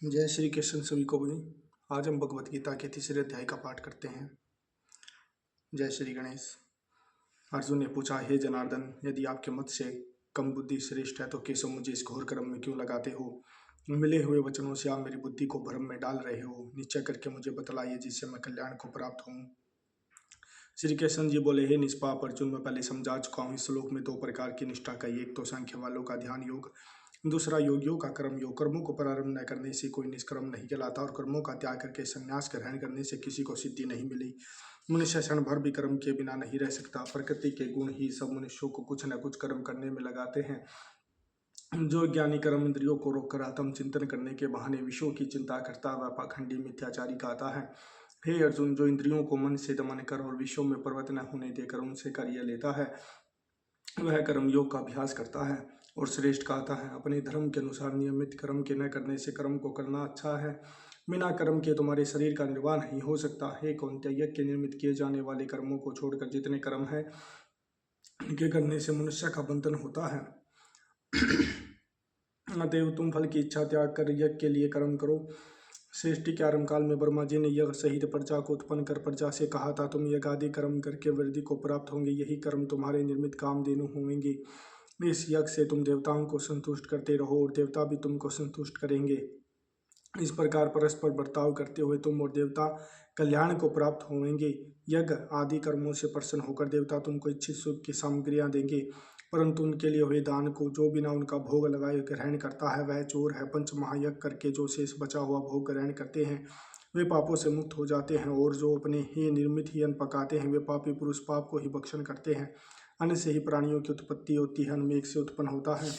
जय श्री कृष्ण सभी को भी। आज हम भगवत गीता के तीसरे अध्याय का पाठ करते हैं। जय श्री गणेश। अर्जुन ने पूछा, हे जनार्दन, यदि आपके मत से कम बुद्धि श्रेष्ठ है तो केशव मुझे इस घोर कर्म में क्यों लगाते हो? मिले हुए वचनों से आप मेरी बुद्धि को भ्रम में डाल रहे हो। निश्चय करके मुझे बतलाइए जिससे मैं कल्याण को प्राप्त हूँ। श्री कृष्ण जी बोले, हे निष्पाप अर्जुन, मैं पहले समझा चुका हूँ। इस श्लोक में दो प्रकार की निष्ठा कही। एक तो सांख्य वालों का ध्यान योग, दूसरा योगियों का कर्म योग। कर्मों को प्रारंभ न करने से कोई निष्कर्म नहीं कहलाता और कर्मों का त्याग करके संन्यास ग्रहण करने से किसी को सिद्धि नहीं मिली। मनुष्य क्षण भर भी कर्म के बिना नहीं रह सकता। प्रकृति के गुण ही सब मनुष्यों को कुछ न कुछ कर्म करने में लगाते हैं। जो ज्ञानी कर्म इंद्रियों को रोककर आत्म चिंतन करने के बहाने विषयों की चिंता करता वह पाखंडी मिथ्याचारी कहता है। हे अर्जुन, जो इंद्रियों को मन से दमन कर और विषयों में प्रवृत्त न होने देकर उनसे कार्य लेता है वह कर्म योग का अभ्यास करता है और श्रेष्ठ कहता है। अपने धर्म के अनुसार नियमित कर्म के न करने से कर्म को करना अच्छा है। बिना कर्म के तुम्हारे शरीर का निर्वाह नहीं हो सकता। हे कौन्तेय, यज्ञ के निर्मित किए जाने वाले कर्मों को छोड़कर जितने कर्म है उनके करने से मनुष्य का बंधन होता है। अतएव तुम फल की इच्छा त्याग कर यज्ञ के लिए कर्म करो। सृष्टि के आरंभ काल में ब्रह्मा जी ने यज्ञ सहित प्रजा को उत्पन्न कर प्रजा से कहा था, तुम यज्ञ आदि कर्म करके वृद्धि को प्राप्त होंगे। यही कर्म तुम्हारे निर्मित कामधेनु होंगे। इस यज्ञ से तुम देवताओं को संतुष्ट करते रहो और देवता भी तुमको संतुष्ट करेंगे। इस प्रकार परस्पर बर्ताव करते हुए तुम और देवता कल्याण को प्राप्त होंगे। यज्ञ आदि कर्मों से प्रसन्न होकर देवता तुमको इच्छित सुख की सामग्रियां देंगे, परंतु उनके लिए हुए दान को जो बिना उनका भोग लगाए ग्रहण करता है वह चोर है। पंच महायज्ञ करके जो शेष बचा हुआ भोग ग्रहण करते हैं वे पापों से मुक्त हो जाते हैं, और जो अपने ही निर्मित ही अन्न पकाते हैं वे पापी पुरुष पाप को ही भक्षण करते हैं। अन्न से ही प्राणियों की उत्पत्ति होती है। अन्न मेघ से उत्पन्न होता है,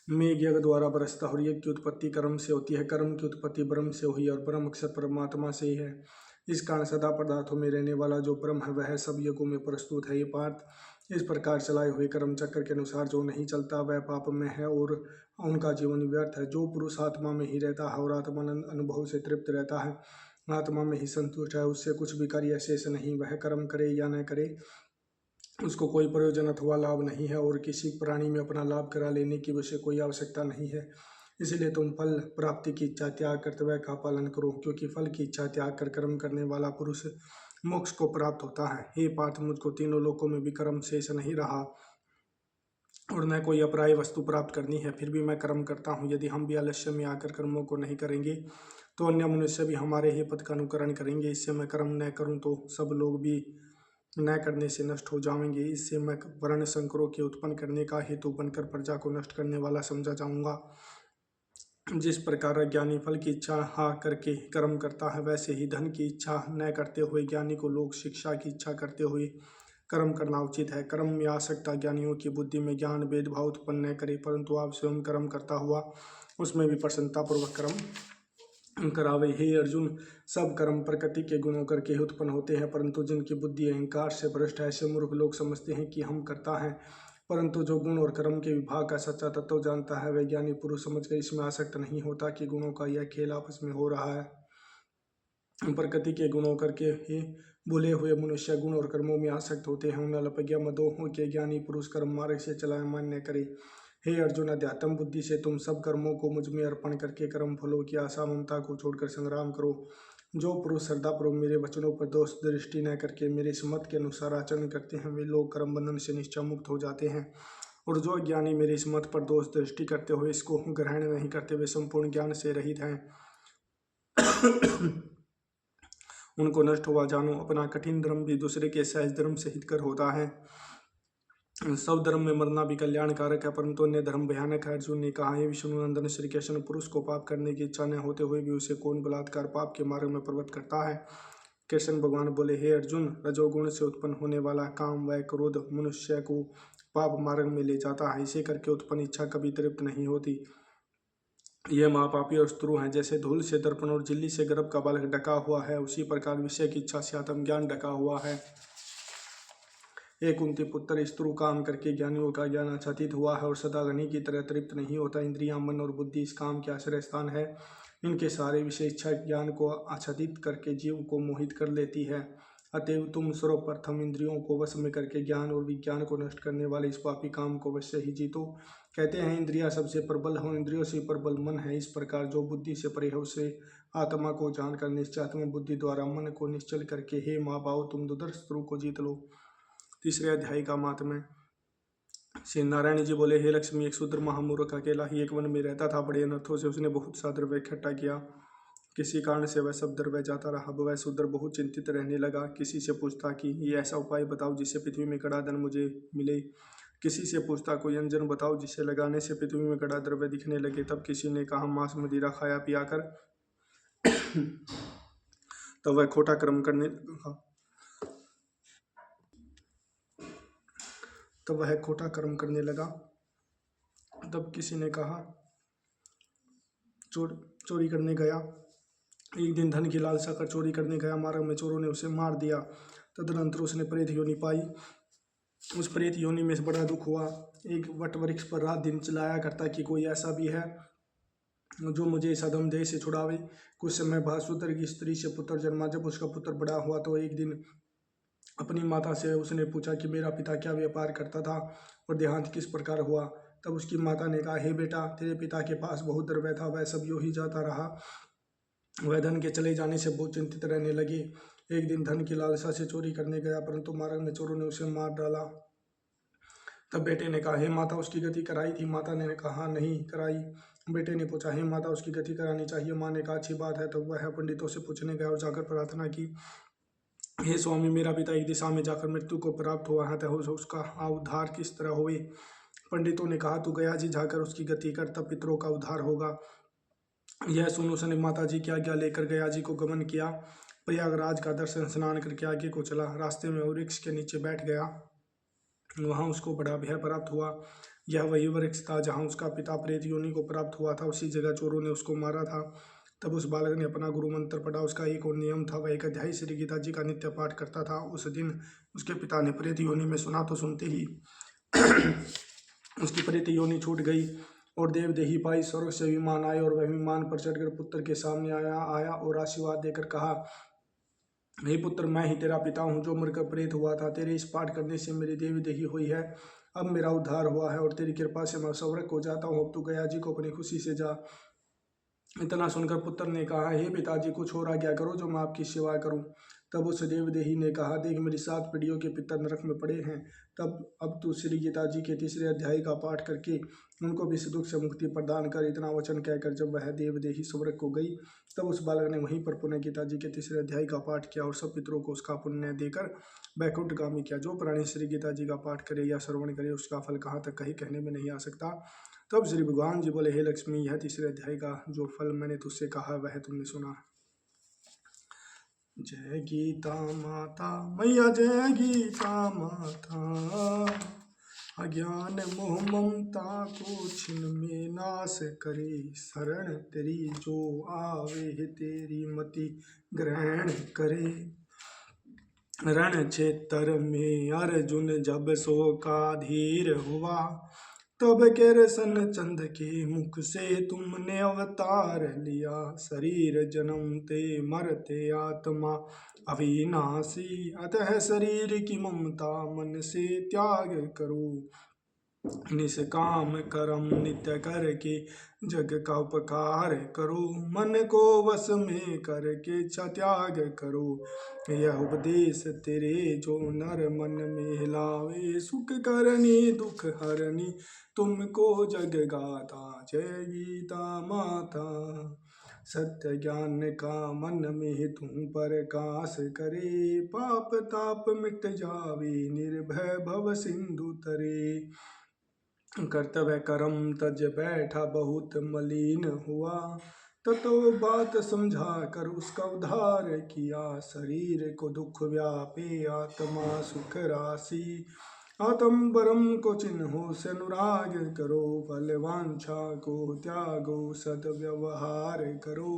मेघ यज्ञ द्वारा बरसता है और यज्ञ की उत्पत्ति कर्म से होती है। कर्म की उत्पत्ति ब्रह्म से हुई और ब्रह्म अक्षर परमात्मा से ही है। इस कारण सदा पदार्थों में रहने वाला जो ब्रह्म है वह सब यज्ञों में प्रस्तुत है। ये पार्थ, इस प्रकार चलाए हुए कर्म चक्र के अनुसार जो नहीं चलता वह पाप में है और उनका जीवन व्यर्थ है। जो पुरुष आत्मा में ही रहता है और आत्मानंद अनुभव से तृप्त रहता है, आत्मा में ही संतुष्ट है, उससे कुछ भी कार्य शेष नहीं। वह कर्म करे या न करे उसको कोई प्रयोजन अथवा लाभ नहीं है और किसी प्राणी में अपना लाभ करा लेने की उसे कोई आवश्यकता नहीं है। इसलिए तुम फल प्राप्ति की इच्छा त्याग कर्तव्य का पालन करो, क्योंकि फल की इच्छा त्याग कर कर्म करने वाला पुरुष मोक्ष को प्राप्त होता है। हे पार्थ, मुझको तीनों लोकों में भी कर्म शेष नहीं रहा और न कोई अप्राय वस्तु प्राप्त करनी है, फिर भी मैं कर्म करता हूँ। यदि हम भी आलस्य में आकर कर्मों को नहीं करेंगे तो अन्य मनुष्य भी हमारे ही पथ का अनुकरण करेंगे। इससे मैं कर्म न करूँ तो सब लोग भी न करने से नष्ट हो जाएंगे। इससे मैं वर्ण संकरों के उत्पन्न करने का हेतु बनकर प्रजा को नष्ट करने वाला समझा जाऊंगा। जिस प्रकार अज्ञानी फल की इच्छा करके कर्म करता है, वैसे ही धन की इच्छा न करते हुए ज्ञानी को लोग शिक्षा की इच्छा करते हुए कर्म करना उचित है। कर्म में आसक्त ज्ञानियों की बुद्धि में ज्ञान भेदभाव उत्पन्न न करे, परंतु आप स्वयं कर्म करता हुआ उसमें भी प्रसन्नतापूर्वक कर्म करावे। हे अर्जुन, सब कर्म प्रकृति के गुणों करके ही उत्पन्न होते हैं, परंतु जिनकी बुद्धि अहंकार से भ्रष्ट है ऐसे मूर्ख लोग समझते हैं कि हम करता हैं, परंतु जो गुण और कर्म के विभाग का सच्चा तत्व जानता है वह ज्ञानी पुरुष समझकर इसमें आसक्त नहीं होता कि गुणों का यह खेल आपस में हो रहा है। प्रकृति के गुणों करके ही भूले हुए मनुष्य गुण और कर्मों में आसक्त होते हैं। उन अल्पज्ञ मदोहों के ज्ञानी पुरुष कर्म मार्ग से चलायमान न करे। हे अर्जुन, अध्यात्म बुद्धि से तुम सब कर्मों को मुझ में अर्पण करके कर्म फलों की आशा ममता को छोड़कर संग्राम करो। जो पुरुष श्रद्धापूर्वक मेरे वचनों पर दोष दृष्टि न करके मेरे सम्मत के अनुसार आचरण करते हैं वे लोग कर्म बंधन से निश्चय मुक्त हो जाते हैं, और जो ज्ञानी मेरे सम्मत पर दोष दृष्टि करते हुए इसको ग्रहण नहीं करते वे संपूर्ण ज्ञान से रहित हैं। उनको नष्ट हुआ जानो। अपना कठिन धर्म भी दूसरे के सहज धर्म से हितकर होता है। सब धर्म में मरना भी कल्याणकारक है, परंतु अन्य धर्म भयानक है। अर्जुन ने कहा, हे विष्णुनंदन श्री कृष्ण, पुरुष को पाप करने की इच्छा न होते हुए भी उसे कौन बलात्कार पाप के मार्ग में प्रवृत्त करता है? कृष्ण भगवान बोले, हे अर्जुन, रजोगुण से उत्पन्न होने वाला काम व क्रोध मनुष्य को पाप मार्ग में ले जाता है। इसे करके उत्पन्न इच्छा कभी तृप्त नहीं होती। यह महापापी और शत्रु हैं। जैसे धूल से दर्पण और झिल्ली से गर्भ का बालक ढका हुआ है, उसी प्रकार विषय की इच्छा से आत्मज्ञान ढका हुआ है। एक कुंती पुत्र, शत्रु काम करके ज्ञानियों का ज्ञान आच्छादित हुआ है और सदा घनी की तरह तृप्त नहीं होता। इंद्रियां, मन और बुद्धि इस काम के आश्रय स्थान है। इनके सारे विषय इच्छा ज्ञान को आच्छादित करके जीव को मोहित कर लेती है। अतएव तुम सर्वप्रथम इंद्रियों को वश में करके ज्ञान और विज्ञान को नष्ट करने वाले इस पापी काम को अवश्य ही जीतो। कहते हैं इंद्रियां सबसे प्रबल हो, इंद्रियों से प्रबल मन है। इस प्रकार जो बुद्धि से परे है उसे आत्मा को जानकर निश्चयात्मक बुद्धि द्वारा मन को निश्चल करके हे महाबाहो तुम दुर्धर्ष शत्रु को जीत लो। तीसरे अध्याय का महात्म्य। श्री नारायण जी बोले, हे लक्ष्मी, एक शूद्र महामूर्ख अकेला ही एक वन में रहता था। बड़े अनर्थों से उसने बहुत सा द्रव्य इकट्ठा किया। किसी कारण से वह सब द्रव्य जाता रहा। अब वह शूद्र बहुत चिंतित रहने लगा। किसी से पूछता कि ये ऐसा उपाय बताओ जिससे पृथ्वी में कड़ा धन मुझे मिले। किसी से पूछता कोई अंजन बताओ जिसे लगाने से पृथ्वी में कड़ा द्रव्य दिखने लगे। तब किसी ने कहा मांस मदिरा खाया पिया कर। तब वह खोटा कर्म करने लगा। तब किसी ने कहा चोरी करने गया। एक दिन धन की लालसा कर चोरी करने गया। मार्ग में चोरों ने उसे मार दिया। तदनंतर उसने प्रेत योनि पाई। उस प्रेत योनि में बड़ा दुख हुआ। एक वट वृक्ष पर रात दिन चिल्लाया करता कि कोई ऐसा भी है जो मुझे इस अधम देह से छुड़ावे। कुछ समय बाद शूद्र की स्त्री से पुत्र जन्मा। जब उसका पुत्र बड़ा हुआ तो एक दिन अपनी माता से उसने पूछा कि मेरा पिता क्या व्यापार करता था और देहांत किस प्रकार हुआ। तब उसकी माता ने कहा, हे बेटा, तेरे पिता के पास बहुत द्रव्य था, वह सब यूं ही जाता रहा। वह धन के चले जाने से बहुत चिंतित रहने लगे। एक दिन धन की लालसा से चोरी करने गया, परंतु मार्ग में चोरों ने उसे मार डाला। तब बेटे ने कहा, हे माता, उसकी गति कराई थी? माता ने कहा, नहीं कराई। बेटे ने पूछा, हे माता, उसकी गति करानी चाहिए। माँ ने कहा, अच्छी बात है। तब वह पंडितों से पूछने गया और जाकर प्रार्थना की, हे स्वामी, मेरा पिता एक दिशा में जाकर मृत्यु को प्राप्त हुआ है, तो उसका उद्धार किस तरह हुए? पंडितों ने कहा, तू गया जी जाकर उसकी गति कर, तब पितरों का उद्धार होगा। यह सुन उसने माता जी की आज्ञा लेकर गया जी को गमन किया। प्रयागराज का दर्शन स्नान करके आगे को चला। रास्ते में वृक्ष के नीचे बैठ गया। वहां उसको बड़ा भय प्राप्त हुआ। यह वही वृक्ष था जहां उसका पिता प्रेत योनि को प्राप्त हुआ था। उसी जगह चोरों ने उसको मारा था। तब उस बालक ने अपना गुरु मंत्र पढ़ा। उसका एक और नियम था, वह एक अध्याय श्री गीता जी का नित्य पाठ करता था। उस दिन उसके पिता ने प्रेत योनि में सुना तो सुनते ही उसकी प्रेत योनि छूट गई और देवदेही पाई। स्वर्ग से विमान आए और वह विमान पर चढ़कर पुत्र के सामने आया और आशीर्वाद देकर कहा, हे पुत्र, मैं ही तेरा पिता हूँ जो मरकर प्रेत हुआ था। तेरे इस पाठ करने से मेरी देवदेही हुई है। अब मेरा उद्धार हुआ है और तेरी कृपा से मैं स्वर्ग को जाता हूँ। अब तू गया जी को अपनी खुशी से जा। इतना सुनकर पुत्र ने कहा, हे पिताजी, कुछ और आज्ञा करो जो मैं आपकी सेवा करूं। तब उस देवदेही ने कहा, देख, मेरी 7 पीढ़ियों के पितर नरक में पड़े हैं। अब तू श्री गीता जी के तीसरे अध्याय का पाठ करके उनको भी इस दुख से मुक्ति प्रदान कर। इतना वचन कहकर जब वह देवदेही स्वर्ग को गई, तब उस बालक ने वहीं पर पुनः गीता जी के तीसरे अध्याय का पाठ किया और सब पितरों को उसका पुण्य देकर वैकुंठगामी किया। जो प्राणी श्री गीता जी का पाठ करे या श्रवण करे, उसका फल कहाँ तक कहीं कहने में नहीं आ सकता। तब श्री भगवान जी बोले, हे लक्ष्मी, यह तीसरे अध्याय का जो फल मैंने तुझसे कहा वह तुमने सुना। जय गीता माता मैया, जय गीता माता। अज्ञान मोह ममता को छिन में नाश करे। शरण तेरी जो आवे तेरी मति ग्रहण करे। रण क्षेत्र में अर्जुन जब सो का धीर हुआ, तब कृष्ण चंद के मुख से तुमने अवतार लिया। शरीर जन्मते मरते आत्मा अविनाशी, अतः शरीर की ममता मन से त्याग करो। निष्काम कर्म नित्य करके जग का उपकार करो। मन को वश में करके त्याग करो। यह उपदेश तेरे जो नर मन में लावे। सुख करनी दुख हरनी तुमको जग गाता। जय गीता माता। सत्य ज्ञान का मन में तुम प्रकाश करे। पाप ताप मिट जावे निर्भय भव सिंधु तरे। कर्तव्य कर्म तज बैठा बहुत मलिन हुआ, ततो बात समझा कर उसका उद्धार किया। शरीर को दुख व्यापे आत्मा सुख राशि। आत्म परम को चिन्हो से अनुराग करो। फलवांछा को त्यागो सद्व्यवहार करो।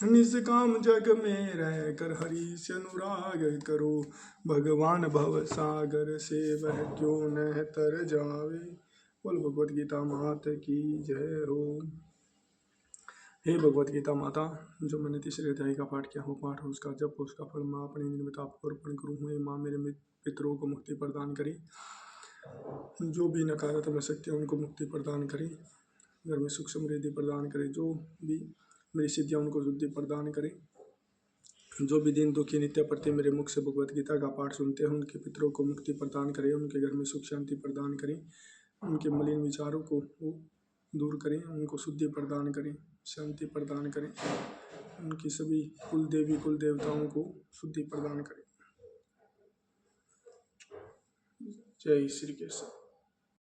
निष्काम जग में रह कर हरि से अनुराग करो। भगवान भव सागर से वह क्यों न तर जावे। बोल भगवत गीता मात की जय हो। हे भगवत गीता माता, जो मैंने तीसरे अध्याय का पाठ किया हो, पाठ हो उसका जप हो उसका फल माँ अपने निर्मित आपको अर्पण करूँ। हे माँ, मेरे पितरों को मुक्ति प्रदान करी, जो भी नकारात्मक शक्ति है उनको मुक्ति प्रदान करें, घर में सुख समृद्धि प्रदान करें, जो भी मेरी सिद्धियाँ उनको शुद्धि प्रदान करें, जो भी दिन दुखी नित्य प्रति मेरे मुख से भगवत गीता का पाठ सुनते हैं उनके पितरों को मुक्ति प्रदान करें, उनके घर में सुख शांति प्रदान करें, उनके मलिन विचारों को वो दूर करें, उनको शुद्धि प्रदान करें, शांति प्रदान करें, उनकी सभी कुल देवी कुल देवताओं को शुद्धि प्रदान करें। जय श्री कृष्ण।